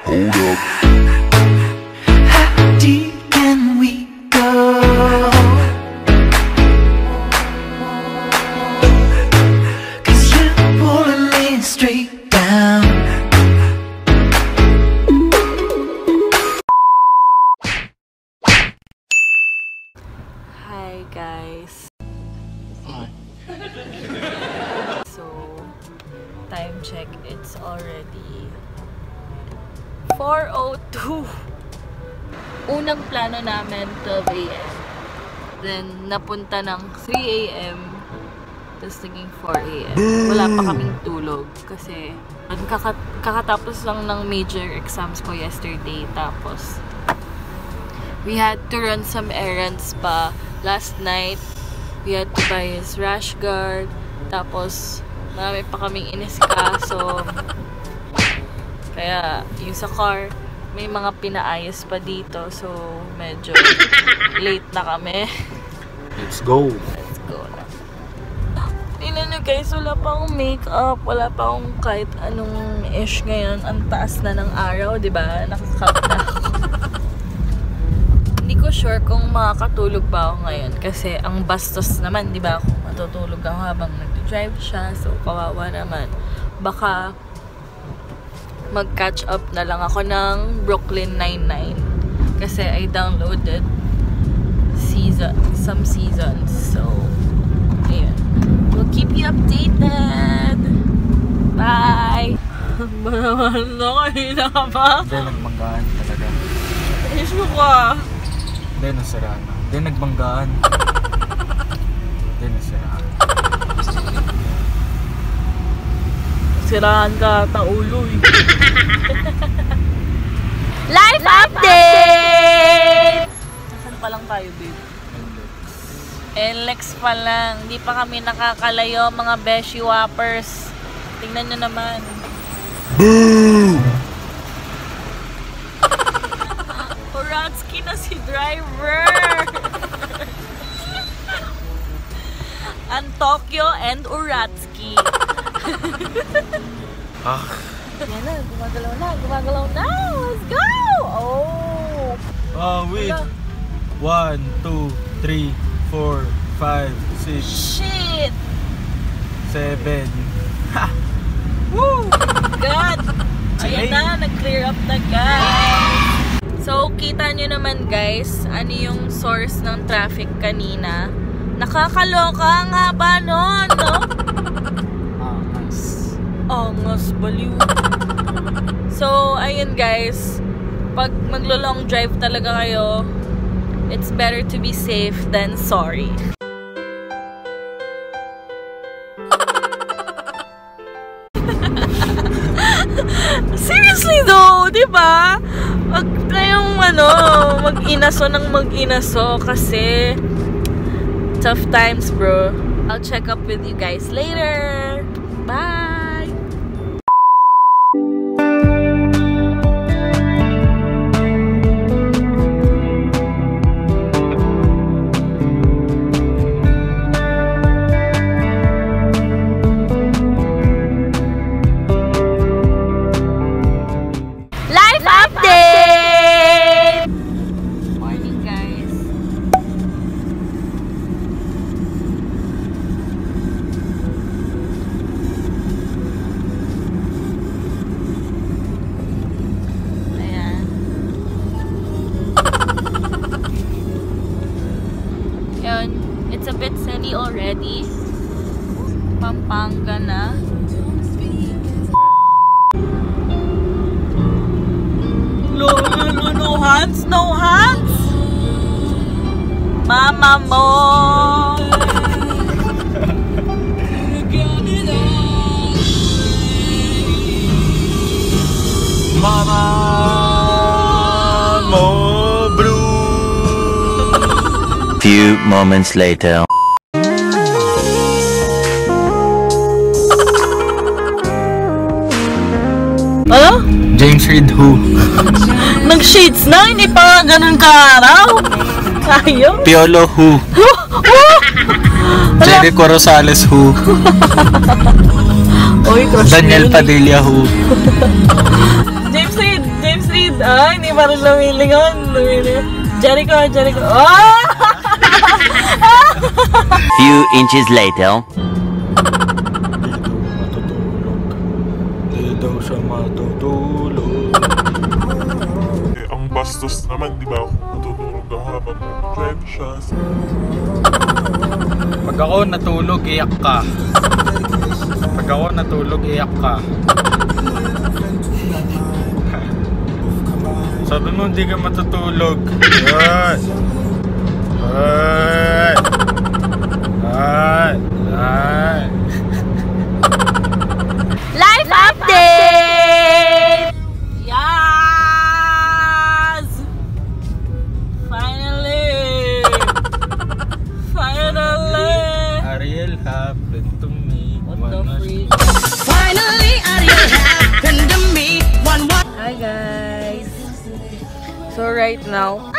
Hold up. How deep can we go? 'Cause you're pulling me straight down. Hi guys. So, time check, it's already 4:02. Unang plano namin 12 AM. Then napunta ng 3 AM. Tapos naging 4 AM. Wala pa kaming tulog kasi kakatapos lang ng major exams ko yesterday. Tapos we had to run some errands pa. Last night, we had to buy his rash guard. Tapos, marami pa kaming inisikaso. Kaya, yung sa car, may mga pinaayos pa dito. So, medyo late na kami. Let's go! Let's go na. Tingnan nyo guys, wala pa akong makeup. Wala pa akong kahit anong ish ngayon. Ang taas na ng araw, diba? Nakakap na ako. Hindi ko sure kung makakatulog ba ako ngayon kasi ang bastos naman, di ba? Kung matutulog ako habang nag-drive siya, so kawawa naman. Baka mag-catch up na lang ako ng Brooklyn Nine-Nine kasi I downloaded some seasons. So, ayun. We'll keep you updated. Bye! Ba naman nakahina ka ba? Hindi, nagmanggaan talaga. Issue ka. Hindi, nasiraan na. Hindi, nagbanggaan. Hindi, nasiraan. Siraan ka, taulo eh. Life update! Nasaan pa lang tayo, babe? LX pa lang. Hindi pa kami nakakalayo, mga beshi whoppers. Tingnan nyo naman. Boo! Uratsky na si driver! Ang Tokyo and Uratsky. Yan na, gumagalaw na, gumagalaw na! Let's go! Oh! Wait. Wala. 1, 2, 3, 4, 5, 6, Shit! 7. Woo! God! Ayan na, nag-clear up na guys. So, kita nyo naman guys, ano yung source ng traffic kanina. Nakakaloka ang haba nun, no? Angas, baliw. So, ayun guys, pag maglo-long drive talaga kayo, it's better to be safe than sorry. Seriously though, di ba? Wag kayong mag-inaso ng mag-inaso kasi tough times, bro. I'll check up with you guys later. Bye! It's a bit sunny already. Pampanga na. No hands, no hands. Mama mo. Mama mo, bro. Few moments later. Ano? James Reid who? Nag-shades na, hindi pa ganun ka-araw. Ayaw. Piolo who? Jericho Rosales who? Oy, crush Daniel me. Padilla who? James Ay, hindi pa rin lumilingon. Jericho. Oh! Few inches later. Di daw siya matutulog. Eh, ang bastos naman, di ba? Matutulog ako habang drive siya. Pag ako natulog, iyak ka. Pag ako natulog, iyak ka. Sabi mo hindi ka matutulog. Ay! Ay! Ay! Ay! Life update! Yes! Finally! Ariel happened to me. What the freak? Finally, Ariel happened to me. Hi guys! So right now,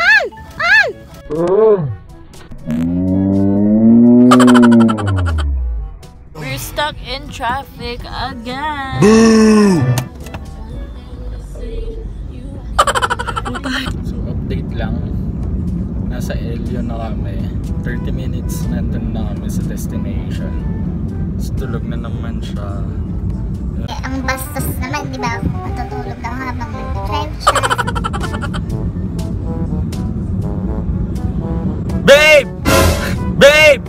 we're stuck in traffic again. So update lang. Nasa Elio na kami. 30 minutes nandun na kami sa destination. So, tulog na naman siya. Ang bastos naman, di ba? Matutulog lang habang nag-drive siya. Babe! Babe!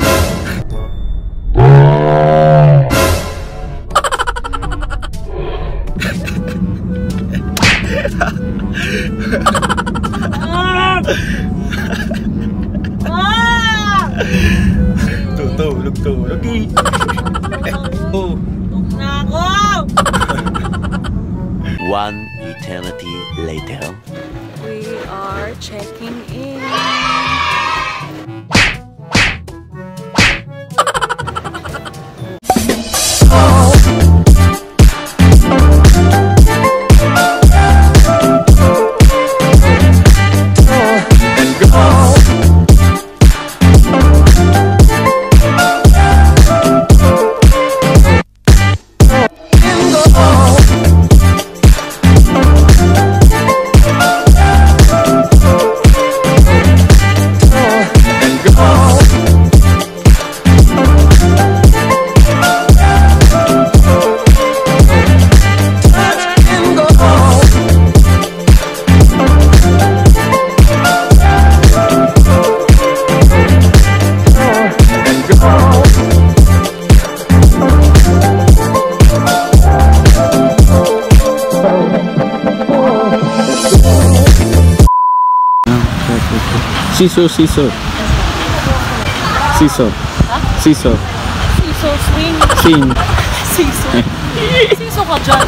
Tulog eh. Oh. Na ako! One eternity later. We are checking in. Siso. Siso swing. Sing. Siso ka dyan.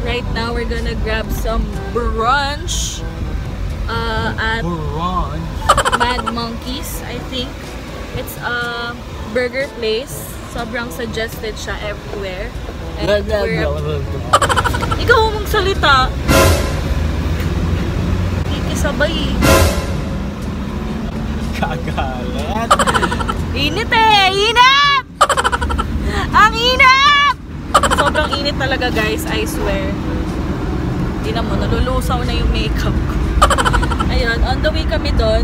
Right now, we're gonna grab some brunch at Mad Monkeys, I think. It's a burger place. Sobrang suggested siya everywhere. And ikaw mong salita. Kikisabay. Kagalit. Init eh! Init! Ang init! Sobrang init talaga guys, I swear. Tingnan mo, nalulusaw na yung makeup ko. Ayun, on the way kami doon.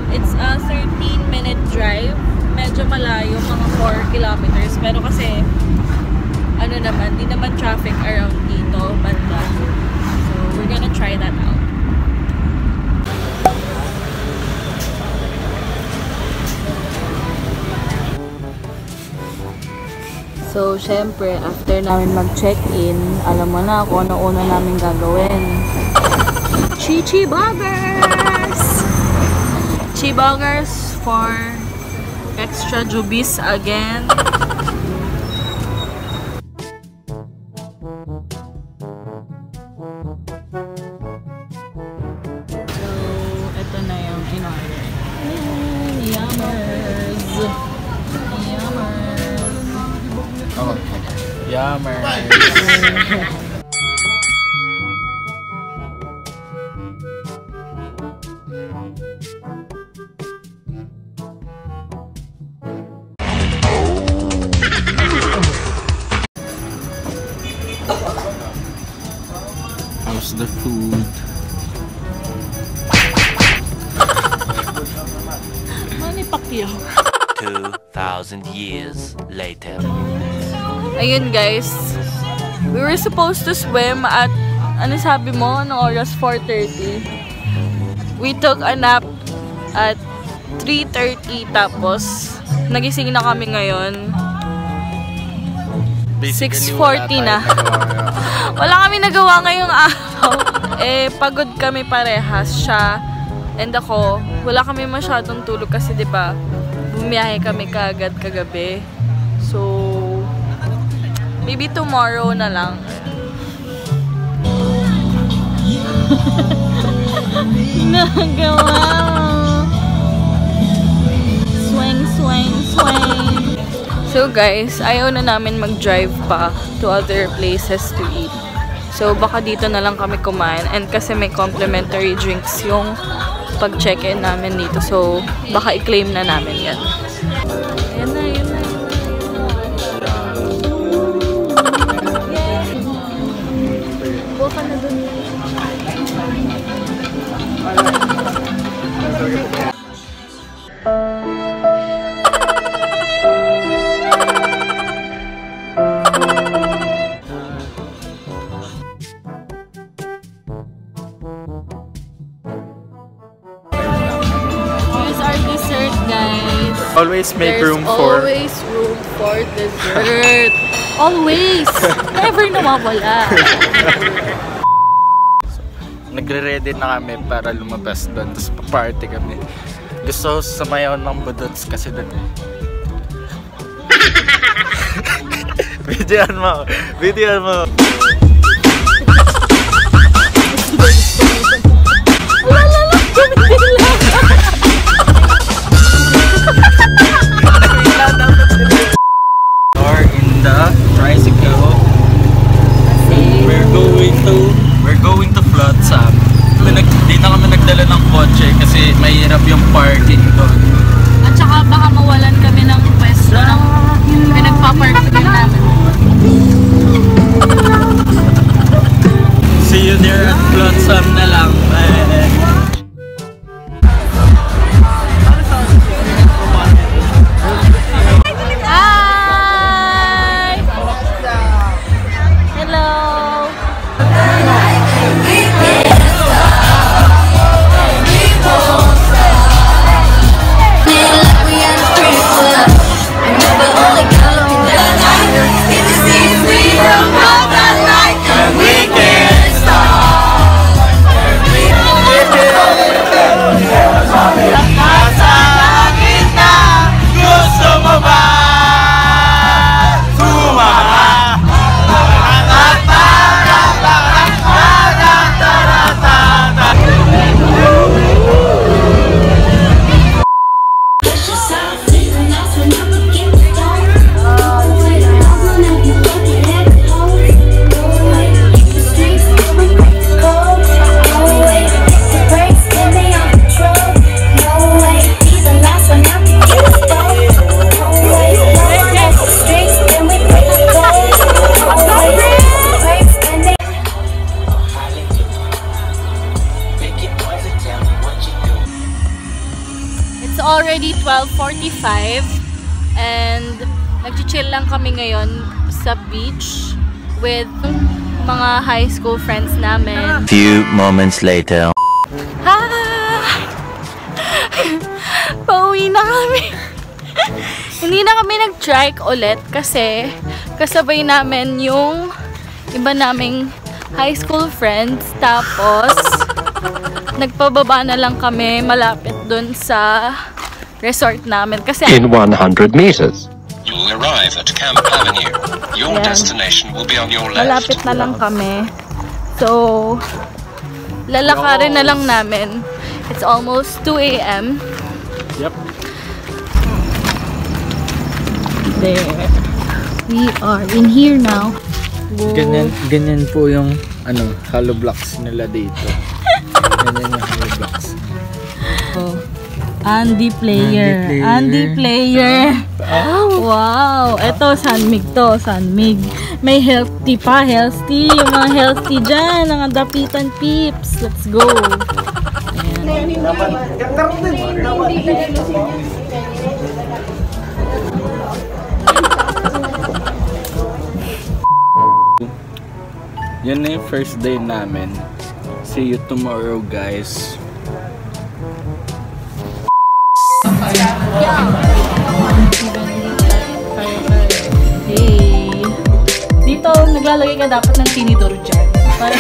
It's a 13-minute drive. Medyo malayo, mga 4 kilometers. Pero kasi, ano naman, di naman traffic around dito, banda. So, we're gonna try that out. So, syempre, after namin mag-check-in, alam mo na kung ano una namin gagawin. Chichi Burgers! Chichi Burgers for extra jubis again. So, ito na yung in-order. Yummers! Yummers! Oh. Yummer. the food. Manny Pacquiao. 2,000 years later. Ayun guys, we were supposed to swim at, ano sabi mo, anong oras? 4:30. We took a nap at 3:30 tapos nagising na kami ngayon. 6:40 na. Wala kami nagawa ngayong araw. Pagod kami parehas, siya and ako. Wala kami masyadong tulog kasi 'di ba? Bumiyahe kami kaagad kagabi. So maybe tomorrow na lang. Nagawa. Swing, swing, swing. So guys, ayaw na namin mag-drive pa to other places to eat. So baka dito na lang kami kumain. And kasi may complimentary drinks yung pag-check-in namin dito. So baka i-claim na namin yan. Ayan na, yun na. Buka na dun. Always make room for... There's always room for dessert. Always! Never nawawala. Nagre-ready na kami para lumabas doon. Tapos pa-party kami. Gusto sumayaw ng budots kasi doon eh. Videoan mo! Videoan mo! Or in the tricycle. We're going to Flotsam. Di na kami nagdala ng kotse kasi mahirap yung parking doon. At saka baka mawalan kami ng pwesto ng pinagpapark din namin. See you there at Flotsam na lang. Already 12:45 and nag-chill lang kami ngayon sa beach with mga high school friends namin. Few moments later. Pauwi na kami. Hindi na kami nag-trike ulit kasi kasabay namin yung iba naming high school friends. Tapos nagpababa na lang kami malapit dun sa resort namin kasi in 100 meters you'll arrive at Camp Avenue. Your destination will be on your left. Malapit na lang kami. So lalakarin na lang namin. It's almost 2 AM. Yep. There. We are in here now. Ganyan po yung hollow blocks nila dito. Ganyan yung hollow blocks. Oh. Andy Player. Andy Player. Oh. Wow. Ito, San Mig to. San Mig. May healthy pa, healthy. Yung mga healthy dyan, mga dapitan peeps. Let's go. Ayan. Yan na yung first day namin. See you tomorrow, guys. Hey. Dito, naglalagay ka dapat ng tinidor dyan. Para